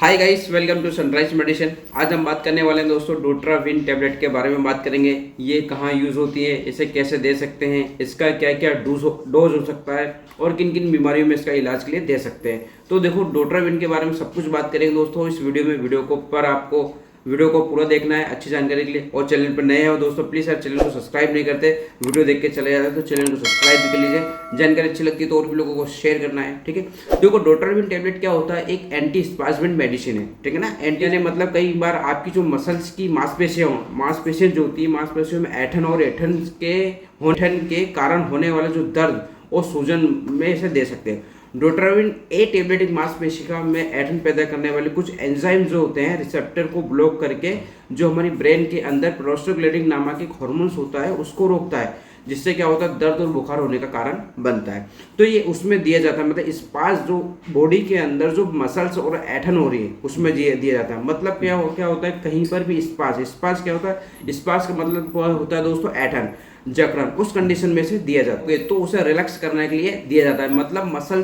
Hi guys, welcome to Sunrise Medicine. आज हम बात करने वाले हैं दोस्तों डोट्राविन टैबलेट के बारे में बात करेंगे। ये कहाँ यूज़ होती है, इसे कैसे दे सकते हैं, इसका क्या क्या डोज हो सकता है और किन किन बीमारियों में इसका इलाज के लिए दे सकते हैं। तो देखो, डोट्राविन के बारे में सब कुछ बात करेंगे दोस्तों इस वीडियो में। आपको वीडियो को पूरा देखना है अच्छी जानकारी के लिए। और चैनल पर नए हो दोस्तों, प्लीज़ यार चैनल को सब्सक्राइब नहीं करते, वीडियो देख के चले जाते तो चैनल को सब्सक्राइब भी कर लीजिए। जानकारी अच्छी लगती है तो और भी लोगों को शेयर करना है, ठीक है। देखो, डोट्राविन टैबलेट क्या होता है, एक एंटी स्पाज्मेंट मेडिसिन है, ठीक है ना। एंटी ने मतलब कई बार आपकी जो मसल्स की मांसपेशियां जो होती है, मांसपेशियों में ऐठन और ऐठन के कारण होने वाला जो दर्द और सूजन में इसे दे सकते हैं। डोट्राविन ए टैबलेट एक मांसपेशिका में ऐठन पैदा करने वाले कुछ एंजाइम जो होते हैं रिसेप्टर को ब्लॉक करके जो हमारी ब्रेन के अंदर प्रोस्टाग्लैंडिन नामक एक हार्मोन्स होता है उसको रोकता है, जिससे क्या होता है दर्द और बुखार होने का कारण बनता है। तो ये उसमें दिया जाता है, मतलब स्पास जो बॉडी के अंदर जो मसल्स और ऐठन हो रही है उसमें दिया जाता है। मतलब क्या होता है, कहीं पर भी स्पास क्या होता है, स्पास का मतलब होता है दोस्तों ऐठन, जकड़न, उस कंडीशन में से दिया जाता है। तो उसे रिलैक्स करने के लिए दिया जाता है, मतलब मसल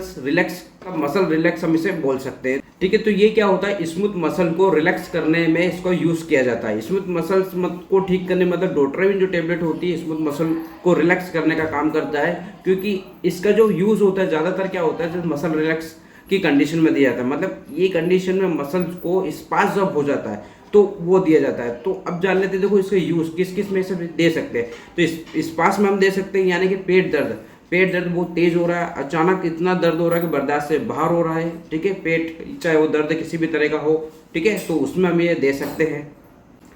रिलैक्स हम इसे बोल सकते हैं, ठीक है। तो ये क्या होता है, स्मूथ मसल को रिलैक्स करने में इसको यूज किया जाता है। स्मूथ मसल्स को ठीक करने, मतलब डोट्राविन जो टेबलेट होती है स्मूथ मसल को रिलैक्स करने का काम करता है, क्योंकि इसका जो यूज होता है ज्यादातर क्या होता है जो मसल रिलैक्स की कंडीशन में दिया जाता है। मतलब ये कंडीशन में मसल्स को स्पास जब हो जाता है तो वो दिया जाता है। तो अब जान लेते हैं, देखो इसका यूज किस किस में से दे सकते हैं। तो इस पास में हम दे सकते हैं, यानी कि पेट दर्द बहुत तेज हो रहा है, अचानक इतना दर्द हो रहा है कि बर्दाश्त से बाहर हो रहा है, ठीक है। पेट चाहे वो दर्द किसी भी तरह का हो, ठीक है, तो उसमें हम ये दे सकते हैं,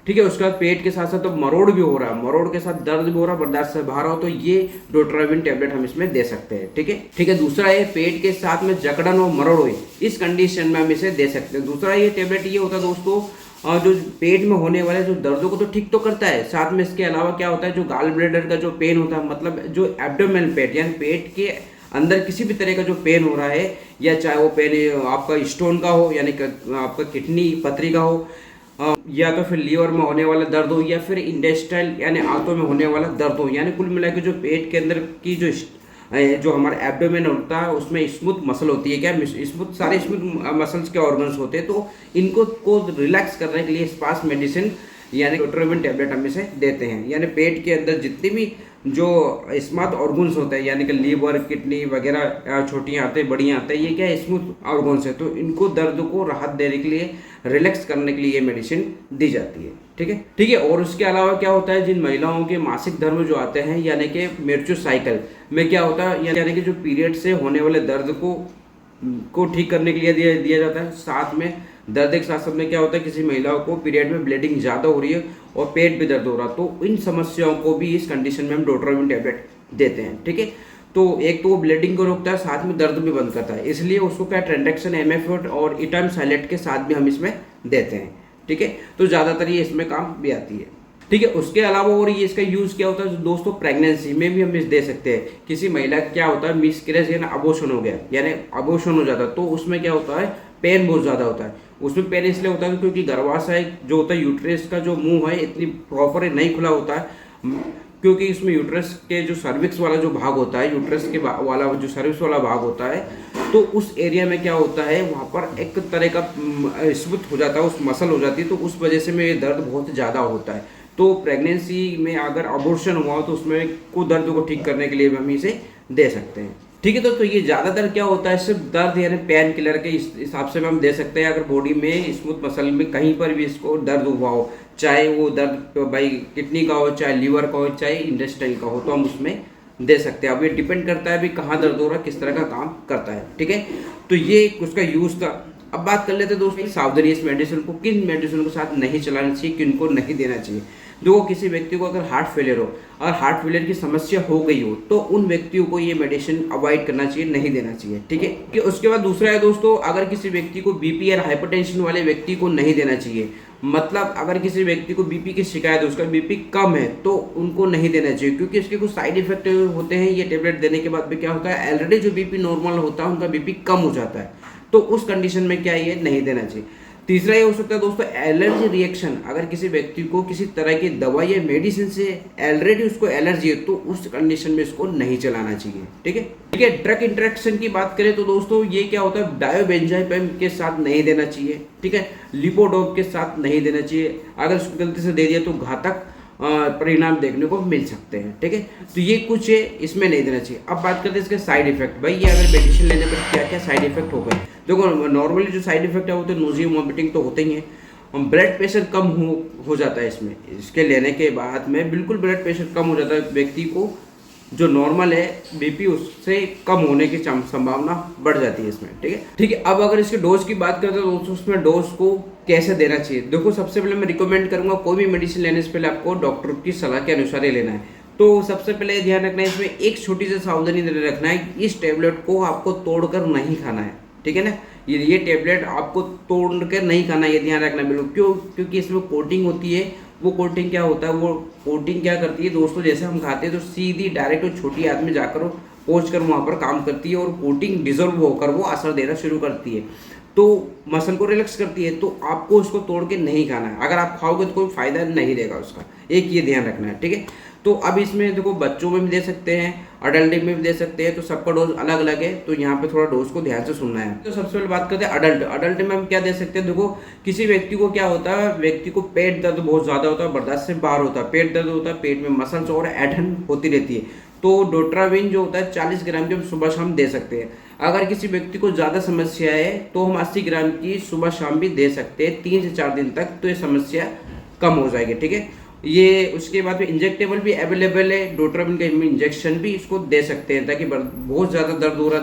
ठीक है। उसके बाद पेट के साथ साथ तो मरोड़ भी हो रहा है, मरोड़ के साथ दर्द भी हो रहा है, बर्दाश्त से बाहर हो, तो ये डोट्राविन टैबलेट हम इसमें दे सकते हैं, ठीक है। दूसरा है पेट के साथ में जकड़न और मरोड़ हुई, इस कंडीशन में हम इसे दे सकते हैं। दूसरा ये टैबलेट ये होता है दोस्तों, जो पेट में होने वाले जो दर्दों को तो ठीक तो करता है, साथ में इसके अलावा क्या होता है जो गाल ब्लैडर का जो पेन होता है, मतलब जो एब्डोमेनल पेट यानी पेट के अंदर किसी भी तरह का जो पेन हो रहा है, या चाहे वो पेन आपका स्टोन का हो, यानी आपका किडनी पथरी का हो, या तो फिर लीवर में होने वाला दर्द हो, या फिर इंटेस्टाइल यानी आंतों में होने वाला दर्द हो, यानी कुल मिला के जो पेट के अंदर की जो हमारा एब्डोमेन होता है उसमें स्मूथ मसल होती है, क्या सारे स्मूथ मसल्स के ऑर्गन्स होते हैं, तो इनको को रिलैक्स करने के लिए स्पास मेडिसिन यानी डोट्राविन टैबलेट हम इसे देते हैं। यानी पेट के अंदर जितने भी जो स्मूथ ऑर्गन्स होते हैं, यानी कि लीवर किडनी वगैरह छोटी आते बड़ी आते हैं, ये क्या स्मूथ ऑर्गन्स है, तो इनको दर्द को राहत देने के लिए रिलैक्स करने के लिए ये मेडिसिन दी जाती है, ठीक है। और उसके अलावा क्या होता है, जिन महिलाओं के मासिक धर्म जो आते हैं, यानी कि मेंस्ट्रुअल साइकिल में क्या होता है, यानी कि जो पीरियड से होने वाले दर्द को ठीक करने के लिए दिया जाता है। साथ में दर्द के साथ साथ में क्या होता है, किसी महिलाओं को पीरियड में ब्लीडिंग ज़्यादा हो रही है और पेट भी दर्द हो रहा है, तो इन समस्याओं को भी इस कंडीशन में हम डोट्राविन टैबलेट देते हैं, ठीक है। तो एक तो वो ब्लीडिंग को रोकता है, साथ में दर्द भी बंद करता है, इसलिए उसको क्या ट्रेंडेक्शन एमेफोर्ट और इटर्म साइलेट के साथ भी हम इसमें देते हैं, ठीक है। तो ज़्यादातर ये इसमें काम भी आती है, ठीक है। उसके अलावा और ये इसका यूज़ क्या होता है दोस्तों, प्रेगनेंसी में भी हम इस दे सकते हैं। किसी महिला क्या होता है मिसकैरेज यानी अबॉर्शन हो गया, यानी अबॉर्शन हो जाता है, तो उसमें क्या होता है पेन बहुत ज़्यादा होता है। उसमें पेन इसलिए होता है क्योंकि गर्भाशय जो होता है यूट्रस का जो मुंह है इतनी प्रॉपर नहीं खुला होता है, क्योंकि इसमें यूट्रस के जो सर्विक्स वाला जो भाग होता है, यूट्रस के वाला जो सर्विक्स वाला भाग होता है, तो उस एरिया में क्या होता है वहाँ पर एक तरह का स्मूथ हो जाता है, उस मसल हो जाती है, तो उस वजह से में ये दर्द बहुत ज़्यादा होता है। तो प्रेगनेंसी में अगर अबॉर्शन हुआ तो उसमें को दर्द को ठीक करने के लिए भी हम इसे दे सकते हैं, ठीक है। तो ये ज़्यादातर क्या होता है, सिर्फ दर्द यानी पेन किलर के हिसाब से हम दे सकते हैं। अगर बॉडी में स्मूथ मसल में कहीं पर भी इसको दर्द हुआ हो, चाहे वो दर्द तो भाई किडनी का हो, चाहे लीवर का हो, चाहे इंटेस्टाइन का हो, तो हम उसमें दे सकते हैं। अब ये डिपेंड करता है भी कहाँ दर्द हो रहा है, किस तरह का काम करता है, ठीक है। तो ये उसका यूज़ था। अब बात कर लेते हैं दोस्तों सावधानी, इस मेडिसिन को किन मेडिसिन के साथ नहीं चलाना चाहिए, किन को नहीं देना चाहिए। देखो, किसी व्यक्ति को अगर हार्ट फेलियर हो और हार्ट फेलियर की समस्या हो गई हो, तो उन व्यक्तियों को ये मेडिसिन अवॉइड करना चाहिए, नहीं देना चाहिए, ठीक है। कि उसके बाद दूसरा है दोस्तों, अगर किसी व्यक्ति को बीपी या हाइपरटेंशन वाले व्यक्ति को नहीं देना चाहिए। मतलब अगर किसी व्यक्ति को बीपी की शिकायत है, उसका बीपी कम है, तो उनको नहीं देना चाहिए, क्योंकि इसके कुछ साइड इफेक्ट होते हैं। ये टेबलेट देने के बाद भी क्या होता है, ऑलरेडी जो बीपी नॉर्मल होता है उनका बीपी कम हो जाता है, तो उस कंडीशन में क्या ये नहीं देना चाहिए। तीसरा ये हो सकता है दोस्तों एलर्जी रिएक्शन। अगर किसी व्यक्ति को किसी तरह की दवाई या मेडिसिन से ऑलरेडी उसको एलर्जी है तो उस कंडीशन में इसको नहीं चलाना चाहिए। ठीक है। ड्रग इंटरेक्शन की बात करें तो दोस्तों ये क्या होता है, डायोबेंजाइपम के साथ नहीं देना चाहिए। ठीक है। लिपोडोप के साथ नहीं देना चाहिए। अगर उसको गलती से दे दिया तो घातक परिणाम देखने को मिल सकते हैं। ठीक है। तो ये कुछ है, इसमें नहीं देना चाहिए। अब बात करते हैं इसके साइड इफेक्ट। भाई ये अगर मेडिसिन लेने पर क्या क्या साइड इफेक्ट हो गए। देखो नॉर्मली जो साइड इफेक्ट है वो तो नोजिया वॉमिटिंग तो होते ही है। ब्लड प्रेशर कम हो जाता है इसके लेने के बाद में बिल्कुल ब्लड प्रेशर कम हो जाता है। व्यक्ति को जो नॉर्मल है बीपी उससे कम होने की संभावना बढ़ जाती है इसमें। ठीक है। अब अगर इसके डोज की बात करते हैं तो दोस्तों उसमें डोज को कैसे देना चाहिए। देखो सबसे पहले मैं रिकमेंड करूंगा कोई भी मेडिसिन लेने से पहले आपको डॉक्टर की सलाह के अनुसार ही लेना है। तो सबसे पहले ध्यान रखना है, इसमें एक छोटी सी सावधानी रखना है, इस टेबलेट को आपको तोड़कर नहीं खाना है। ठीक है ना, ये टेबलेट आपको तोड़ कर नहीं खाना, ये ध्यान रखना बिल्कुल। क्यों? क्योंकि इसमें कोटिंग होती है। वो कोटिंग क्या होता है, वो कोटिंग क्या करती है दोस्तों, जैसे हम खाते हैं तो सीधी डायरेक्ट वो छोटी आंत में जाकर पहुँच कर वहाँ पर काम करती है और कोटिंग डिजोल्व होकर वो असर देना शुरू करती है, तो मसल को रिलैक्स करती है। तो आपको उसको तोड़ के नहीं खाना है। अगर आप खाओगे तो कोई फायदा नहीं रहेगा उसका, एक ये ध्यान रखना है। ठीक है। तो अब इसमें देखो बच्चों में भी दे सकते हैं, अडल्ट में भी दे सकते हैं, तो सबका डोज अलग अलग है। तो यहाँ पे थोड़ा डोज को ध्यान से सुनना है। तो सबसे पहले बात करते हैं अडल्ट में हम क्या दे सकते हैं। देखो किसी व्यक्ति को क्या होता है, व्यक्ति को पेट दर्द बहुत ज्यादा होता है, बर्दाश्त से बाहर होता है, पेट दर्द होता है, पेट में मसल्स और ऐंठन होती रहती है, तो डोट्राविन जो होता है 40 ग्राम की हम सुबह शाम दे सकते हैं। अगर किसी व्यक्ति को ज़्यादा समस्या है तो हम 80 ग्राम की सुबह शाम भी दे सकते हैं 3 से 4 दिन तक, तो ये समस्या कम हो जाएगी। ठीक है। ये उसके बाद में इंजेक्टेबल भी अवेलेबल है, डोट्राविन का इंजेक्शन भी इसको दे सकते हैं, ताकि बहुत ज़्यादा दर्द हो रहा,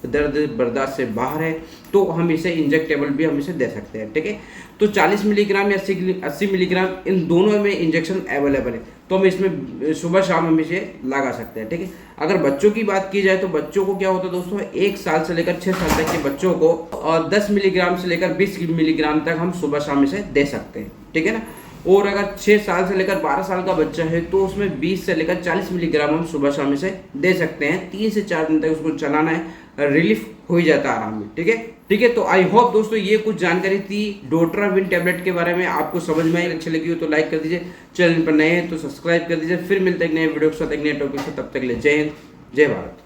दर्द बर्दाश्त से बाहर है तो हम इसे इंजेक्टेबल भी हम इसे दे सकते हैं। ठीक है। तो 40 मिलीग्राम या 80 मिलीग्राम इन दोनों में इंजेक्शन अवेलेबल है, तो हम इसमें सुबह शाम हम इसे लगा सकते हैं। ठीक है। अगर बच्चों की बात की जाए तो बच्चों को क्या होता है दोस्तों, 1 साल से लेकर 6 साल तक के बच्चों को 10 मिलीग्राम से लेकर 20 मिलीग्राम तक हम सुबह शाम इसे दे सकते हैं। ठीक है ना। और अगर 6 साल से लेकर 12 साल का बच्चा है तो उसमें 20 से लेकर 40 मिलीग्राम हम सुबह शाम इसे दे सकते हैं। 3 से 4 दिन तक उसको चलाना है, रिलीफ हो ही जाता है आराम में। ठीक है। ठीक है। तो आई होप दोस्तों ये कुछ जानकारी थी डोट्राविन टेबलेट के बारे में, आपको समझ में आई, अच्छी लगी हो तो लाइक कर दीजिए, चैनल पर नए हैं तो सब्सक्राइब कर दीजिए। फिर मिलते हैं नए वीडियो के साथ, एक नए टॉपिक से। तब तक के लिए जय हिंद, जय भारत।